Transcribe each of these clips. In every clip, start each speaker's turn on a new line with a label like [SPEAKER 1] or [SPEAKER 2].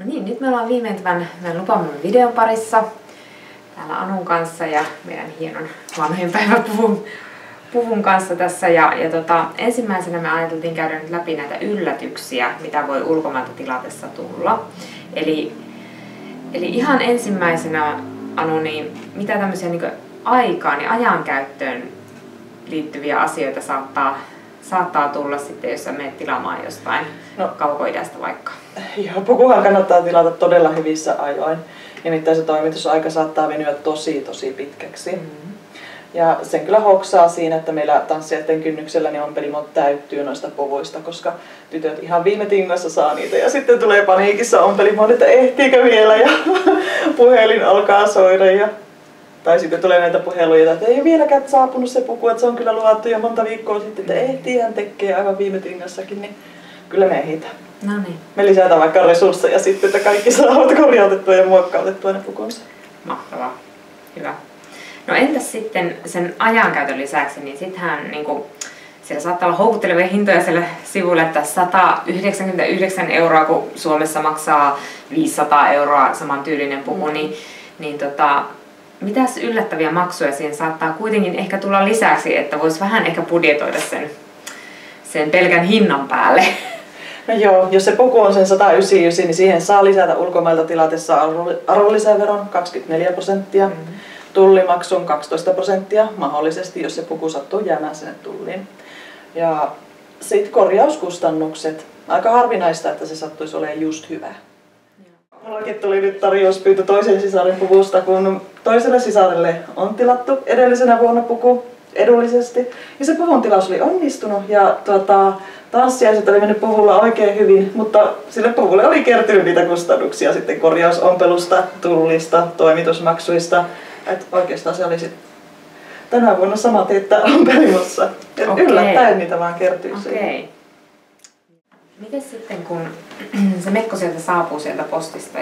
[SPEAKER 1] No niin, nyt me ollaan viimein tämän meidän lupaamme videon parissa täällä Anun kanssa ja meidän hienon vanhojenpäiväpuvun kanssa tässä. Ensimmäisenä me ajateltiin käydä nyt läpi näitä yllätyksiä, mitä voi ulkomailta tilatessa tulla. Eli ihan ensimmäisenä, Anu, niin mitä tämmöisiä niin aikaan ja ajankäyttöön liittyviä asioita saattaa tulla sitten, jos sä menet tilaamaan jostain kaukoidästä vaikka?
[SPEAKER 2] Joo, pukuhan kannattaa tilata todella hyvissä ajoin. Nimittäin se toimitusaika saattaa venyä tosi pitkäksi. Mm-hmm. Ja sen kyllä hoksaa siinä, että meillä tanssijoiden kynnyksellä niin ompelimot täyttyy noista puvuista, koska tytöt ihan viime tingassa saa niitä. Ja sitten tulee paniikissa ompelimoon, että ehtiikö vielä ja puhelin alkaa soida. Tai sitten tulee näitä puheluja, että ei ole vieläkään saapunut se puku, että se on kyllä luvattu jo monta viikkoa sitten, että ehtiihän tekee aivan viime tingassakin, niin kyllä me ehditään.
[SPEAKER 1] No niin.
[SPEAKER 2] Me lisätään vaikka resursseja sitten, että kaikki saavat korjautettua ja muokkautettua ne pukunsa.
[SPEAKER 1] Mahtavaa. Hyvä. No entäs sitten sen ajankäytön lisäksi, niin sittenhän niin siellä saattaa olla houkuttelevia hintoja siellä sivuilla, että 199 €, kun Suomessa maksaa 500 € saman tyylinen puku, mitäs yllättäviä maksuja siihen saattaa kuitenkin ehkä tulla lisäksi, että voisi vähän ehkä budjetoida sen pelkän hinnan päälle?
[SPEAKER 2] No joo, jos se puku on sen 199, niin siihen saa lisätä ulkomailta tilatessa arvonlisäveron 24%, tullimaksun 12% mahdollisesti, jos se puku sattuu jäämään sinne tulliin. Ja sitten korjauskustannukset. Aika harvinaista, että se sattuisi olemaan just hyvä. Mullakin tuli nyt tarjouspyyntö toisen sisaren puvusta, kun toiselle sisarelle on tilattu edellisenä vuonna puku edullisesti. Ja se puvun tilaus oli onnistunut ja tanssiaiset oli mennyt puvulla oikein hyvin, mutta sille puvulle oli kertynyt niitä kustannuksia sitten korjausompelusta, tullista, toimitusmaksuista. Et oikeastaan se oli tänä vuonna sama teettää ompelimossa. Yllättäen niitä vaan kertyy siihen.
[SPEAKER 1] Miten sitten, kun se mekko sieltä saapuu sieltä postista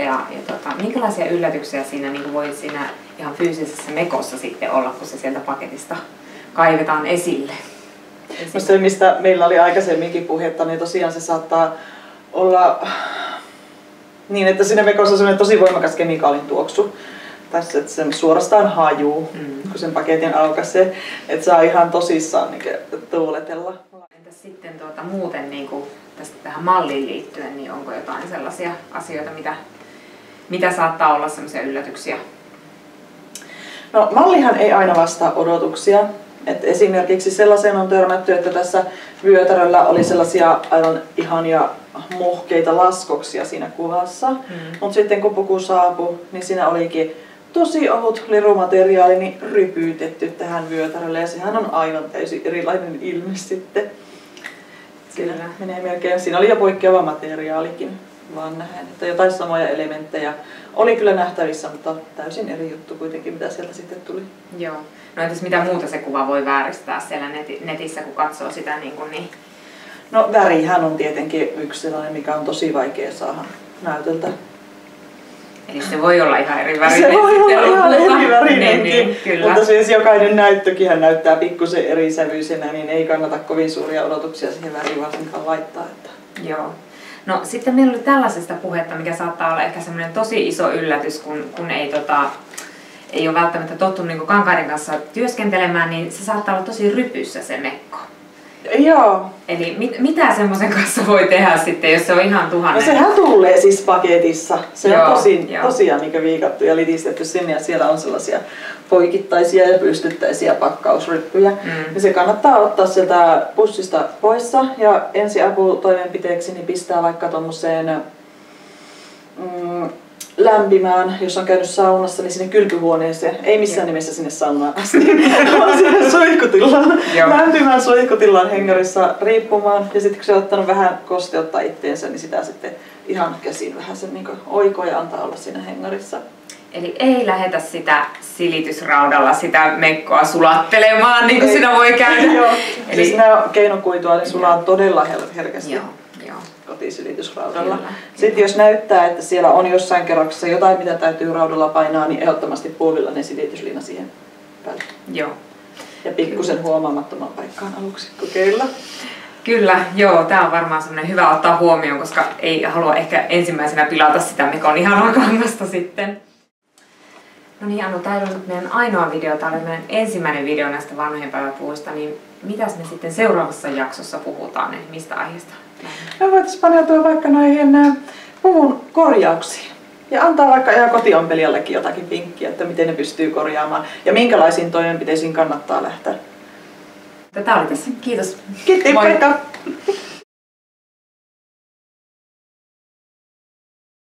[SPEAKER 1] minkälaisia yllätyksiä siinä niin voi siinä ihan fyysisessä mekossa sitten olla, kun se sieltä paketista kaivetaan esille?
[SPEAKER 2] No se, mistä meillä oli aikaisemminkin puhetta, niin tosiaan se saattaa olla niin, että siinä mekossa on sellainen tosi voimakas kemikaalin tuoksu. Tässä, että se suorastaan hajuu, kun sen paketin aukaisee, että saa ihan tosissaan tuuletella.
[SPEAKER 1] Entäs sitten muuten tästä tähän malliin liittyen, niin onko jotain sellaisia asioita, mitä saattaa olla sellaisia yllätyksiä?
[SPEAKER 2] No mallihan ei aina vastaa odotuksia. Et esimerkiksi sellaiseen on törmätty, että tässä vyötäröllä oli sellaisia aivan ihania muhkeita laskoksia siinä kuvassa. Mutta sitten kun puku saapui, niin siinä olikin tosi ohut lirumateriaali niin rypyytetty tähän vyötärölle ja sehän on aivan täysin erilainen ilme sitten. Siinä oli jo poikkeava materiaalikin, vaan nähdään, että jotain samoja elementtejä oli kyllä nähtävissä, mutta täysin eri juttu kuitenkin, mitä sieltä sitten tuli.
[SPEAKER 1] Joo. No entäs mitä muuta se kuva voi vääristää siellä netissä, kun katsoo sitä niin?
[SPEAKER 2] No värihän on tietenkin yksi sellainen, mikä on tosi vaikea saada näytöltä.
[SPEAKER 1] Eli se voi olla ihan eri värinen.
[SPEAKER 2] Se voi olla ihan eri värinenkin, mutta siis jokainen näyttökin näyttää pikkusen eri sävyisenä, niin ei kannata kovin suuria odotuksia siihen väriin varsinkaan laittaa.
[SPEAKER 1] Joo. No sitten meillä oli tällaisesta puhetta, mikä saattaa olla ehkä semmoinen tosi iso yllätys, kun ei ole välttämättä tottunut niin kankaiden kanssa työskentelemään, niin se saattaa olla tosi rypyssä se mekko.
[SPEAKER 2] Joo.
[SPEAKER 1] Eli mitä semmoisen kanssa voi tehdä sitten, jos se on ihan 1000?
[SPEAKER 2] No sehän tulee siis paketissa. Se on tosiaan niin viikattu ja litistetty sinne ja siellä on sellaisia poikittaisia ja pystyttäisiä pakkausryppyjä. Ja se kannattaa ottaa sieltä pussista poissa ja ensiaputoimenpiteeksi niin pistää vaikka tommoseen lämpimään, jos on käynyt saunassa, niin sinne kylpyhuoneeseen, ei missään nimessä sinne saunaan asti, vaan sinne suihkutilaan, lämpimään suihkutilaan hengärissa riippumaan. Ja sitten kun se on ottanut vähän kosteutta itteensä, niin sitä sitten ihan käsin vähän sen niin oikoo ja antaa olla siinä hengärissa.
[SPEAKER 1] Eli ei lähetä sitä silitysraudalla sitä mekkoa sulattelemaan, niin kuin siinä voi käydä.
[SPEAKER 2] Joo. Eli siis nämä keinokuitua niin sulaa todella herkästi. Kotisilitysraudalla.
[SPEAKER 1] Kyllä.
[SPEAKER 2] Sitten jos näyttää, että siellä on jossain kerroksessa jotain, mitä täytyy raudalla painaa, niin ehdottomasti puolilla silitysliina siihen päälle.
[SPEAKER 1] Joo.
[SPEAKER 2] Ja pikkusen huomaamattoman paikkaan aluksi kokeilla.
[SPEAKER 1] Kyllä, joo, tää on varmaan semmoinen hyvä ottaa huomioon, koska ei halua ehkä ensimmäisenä pilata sitä mekon ihanaa kangasta sitten. No niin, Anu, tää ei ollut meidän ainoa video, tää oli meidän ensimmäinen video näistä vanhojenpäiväpuvuista, niin mitäs me sitten seuraavassa jaksossa puhutaan, eli mistä aiheesta?
[SPEAKER 2] Me voitaisiin paneutua vaikka noihin puvun korjauksiin. Ja antaa vaikka ihan kotiompelijallekin jotakin vinkkiä, että miten ne pystyy korjaamaan ja minkälaisiin toimenpiteisiin kannattaa lähteä.
[SPEAKER 1] Tätä oli tässä. Kiitos.
[SPEAKER 2] Kiitos, moikka!